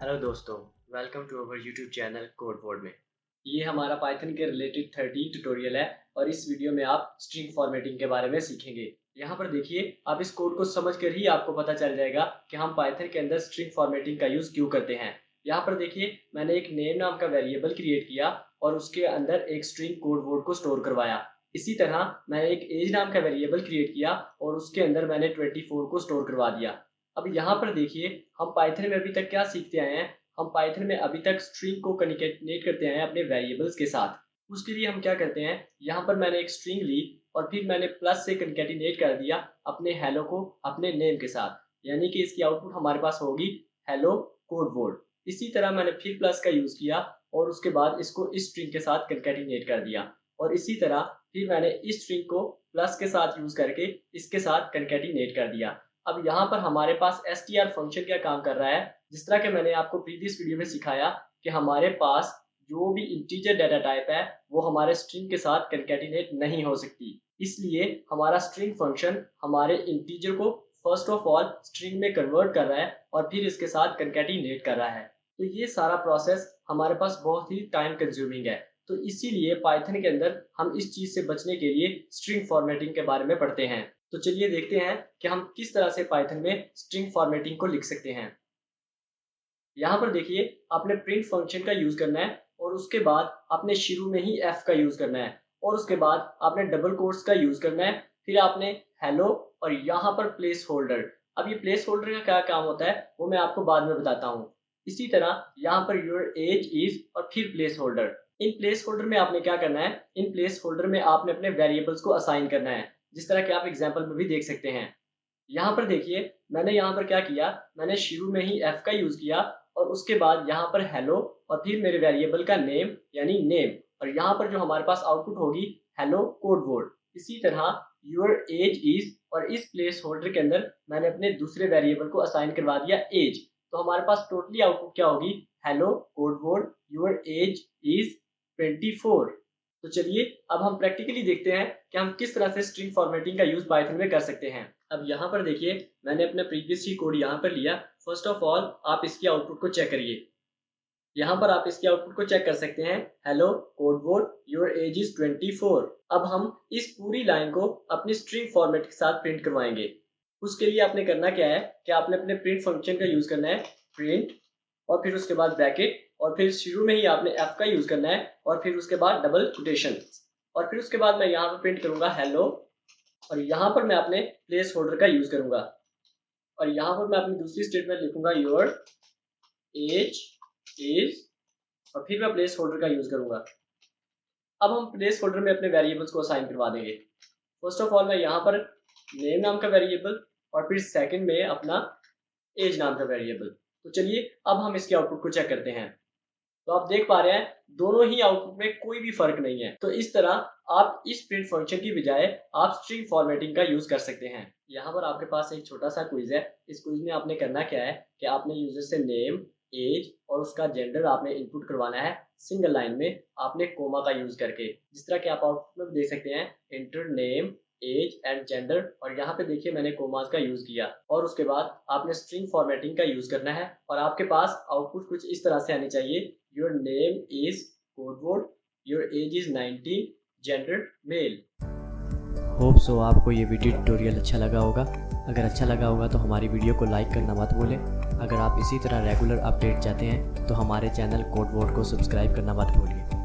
Hello दोस्तों, welcome to our YouTube channel code word में। ये हमारा पाइथन के रिलेटेड 13 ट्यूटोरियल है और इस वीडियो में आप स्ट्रिंग फॉर्मेटिंग के बारे में सीखेंगे। यहाँ पर देखिए, आप इस कोड को समझकर ही आपको पता चल जाएगा कि हम पाइथन के अंदर स्ट्रिंग फॉर्मेटिंग का यूज़ क्यों करते हैं। यहाँ पर देखिए, मैंने एक नेम नाम का वेरिएबल क्रिएट किया और उसके अंदर एक स्ट्रिंग कोड वर्ड को स्टोर करवाया। इसी तरह मैंने एक एज नाम का वेरिएबल क्रिएट किया और उसके अंदर मैंने 24 को स्टोर करवा दिया। अब यहाँ पर देखिए, हम पाइथन में अभी तक क्या सीखते आए हैं। हम पाइथन में अभी तक स्ट्रिंग को कनेक्ट करते आए हैं अपने वेरिएबल्स के साथ। उसके लिए हम क्या करते हैं, यहाँ पर मैंने एक स्ट्रिंग ली और फिर मैंने प्लस से कनकेटिनेट कर दिया अपने हेलो को अपने नेम के साथ, यानी कि इसकी आउटपुट हमारे पास होगी हेलो कोड वर्ड। इसी तरह मैंने फिर प्लस का यूज किया और उसके बाद इसको इस स्ट्रिंग के साथ कनकेटिनेट कर दिया और इसी तरह फिर मैंने इस स्ट्रिंग को प्लस के साथ यूज करके इसके साथ कनकेटिनेट कर दिया। अब यहाँ पर हमारे पास str फंक्शन क्या काम कर रहा है, जिस तरह के मैंने आपको प्रीवियस वीडियो में सिखाया कि हमारे पास जो भी इंटीजर डाटा टाइप है वो हमारे स्ट्रिंग के साथ कनकेटिनेट नहीं हो सकती। इसलिए हमारा स्ट्रिंग फंक्शन हमारे इंटीजर को फर्स्ट ऑफ ऑल स्ट्रिंग में कन्वर्ट कर रहा है और फिर इसके साथ कनकेटिनेट कर रहा है। तो ये सारा प्रोसेस हमारे पास बहुत ही टाइम कंज्यूमिंग है। तो इसीलिए पाइथन के अंदर हम इस चीज से बचने के लिए स्ट्रिंग फॉर्मेटिंग के बारे में पढ़ते हैं। तो चलिए देखते हैं कि हम किस तरह से पाइथन में स्ट्रिंग फॉर्मेटिंग को लिख सकते हैं। यहाँ पर देखिए, आपने प्रिंट फंक्शन का यूज करना है और उसके बाद आपने शुरू में ही f का यूज करना है और उसके बाद आपने डबल कोट्स का यूज करना है। फिर आपने हेलो और यहाँ पर प्लेस होल्डर। अब ये प्लेस होल्डर का क्या काम होता है वो मैं आपको बाद में बताता हूँ। इसी तरह यहाँ पर योर एज इज और फिर place holder. In place holder में आपने क्या करना है, इन प्लेस होल्डर में आपने अपने वेरिएबल्स को असाइन करना है, जिस तरह के आप एग्जाम्पल में भी देख सकते हैं। यहाँ पर देखिए, मैंने यहाँ पर क्या किया, मैंने शुरू में ही f का यूज किया और उसके बाद यहाँ पर हेलो और फिर मेरे वेरिएबल का नेम यानी नेम और यहाँ पर जो हमारे पास आउटपुट होगी हेलो कोड वर्ड। इसी तरह योर एज इज और इस प्लेस होल्डर के अंदर मैंने अपने दूसरे वेरिएबल को असाइन करवा दिया एज। तो हमारे पास टोटली आउटपुट क्या होगी, hello code word your age is 24। तो चलिए अब हम प्रैक्टिकली देखते हैं कि हम किस तरह से स्ट्रिंग फॉर्मेटिंग का यूज पाइथन में कर सकते हैं। अब यहाँ पर देखिए, मैंने अपने प्रीवियस ही कोड यहाँ पर लिया। फर्स्ट ऑफ ऑल आप इसकी आउटपुट को चेक करिए। यहाँ पर आप इसकी आउटपुट को चेक कर सकते हैं, hello code word your age is 24। अब हम इस पूरी लाइन को अपनी स्ट्रिंग फॉर्मेट के साथ प्रिंट करवाएंगे। उसके लिए आपने करना क्या है कि आपने अपने प्रिंट फंक्शन का यूज करना है, प्रिंट और फिर उसके बाद ब्रैकेट और फिर शुरू में ही आपने f का यूज करना है और फिर उसके बाद डबल कोटेशन और फिर उसके बाद मैं यहाँ पर प्रिंट करूंगा हेलो और यहाँ पर मैं अपने प्लेस होल्डर का यूज करूंगा और यहाँ पर मैं अपनी दूसरी स्टेटमेंट लिखूंगा योर एज इज और फिर मैं प्लेस होल्डर का यूज करूंगा। अब हम प्लेस होल्डर में अपने वेरिएबल्स को असाइन करवा देंगे। फर्स्ट ऑफ ऑल मैं यहाँ पर नेम नाम का वेरिएबल और फिर सेकंड में अपना एज नाम का वेरिएबल। तो चलिए अब हम इसके आउटपुट को चेक करते हैं। तो आप देख पा रहे हैं दोनों ही आउटपुट में कोई भी फर्क नहीं है। तो इस तरह आप इस प्रिंट फंक्शन की बजाय आप स्ट्रिंग फॉर्मेटिंग का यूज कर सकते हैं। यहाँ पर आपके पास एक छोटा सा क्विज है। इस क्विज में आपने करना क्या है कि आपने यूजर से नेम, एज और उसका जेंडर आपने इनपुट करवाना है सिंगल लाइन में, आपने कोमा का यूज करके, जिस तरह के आप आउटपुट में देख सकते हैं, enter name age and gender और यहाँ पे देखिए मैंने कोमास का यूज किया और उसके बाद आपने स्ट्रिंग फॉर्मेटिंग का यूज करना है और आपके पास आउटपुट कुछ इस तरह से आनी चाहिए, your name is code word your age is 19 gender male. Hope so आपको ये वीडियो ट्यूटोरियल अच्छा लगा होगा। अगर अच्छा लगा होगा तो हमारी वीडियो को लाइक करना मत भूलें। अगर आप इसी तरह रेगुलर अपडेट चाहते हैं तो हमारे चैनल कोड वर्ड को सब्सक्राइब करना मत भूलिए।